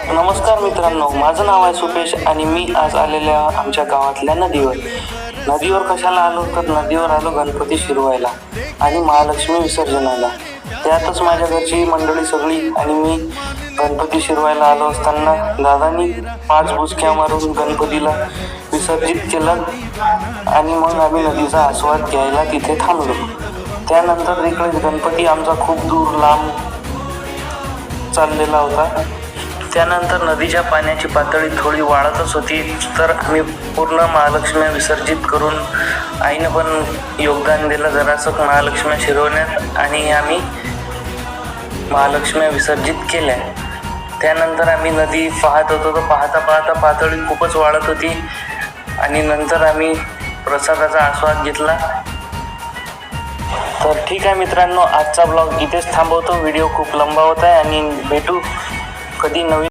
नमस्कार मित्रांनो, माझं नाव आहे सुपेश आणि मी आज आलेल्या आमच्या गावातल्या नदीवर कशाला आलो तर नदीवर आलो गणपती शिरवायला आणि महालक्ष्मी विसर्जनाला. त्यातच माझ्या घरची मंडळी सगळी आणि मी गणपती शिरवायला आलो असताना दादांनी 5 बुचक्या मारून गणपतीला विसर्जित केलं आणि मग आम्ही नदीचा आस्वाद घ्यायला तिथे थांबलो. त्यानंतर इकडे गणपती आमचा खूप दूर लांब चाललेला होता. त्यानंतर नदीच्या पाण्याची पातळी थोडी वाढतच होती, तर आम्ही पूर्ण महालक्ष्म्या विसर्जित करून आईनं पण योगदान दिलं जरासं महालक्ष्म्या शिरवण्यात आणि आम्ही महालक्ष्म्या विसर्जित केल्या. त्यानंतर आम्ही नदी पाहत होतो, तर पाहता पातळी खूपच वाढत होती आणि नंतर आम्ही प्रसादाचा आस्वाद घेतला. तर ठीक आहे मित्रांनो, आजचा ब्लॉग इथेच थांबवतो. व्हिडिओ खूप लंबा होत आहे आणि भेटू कधी नवीन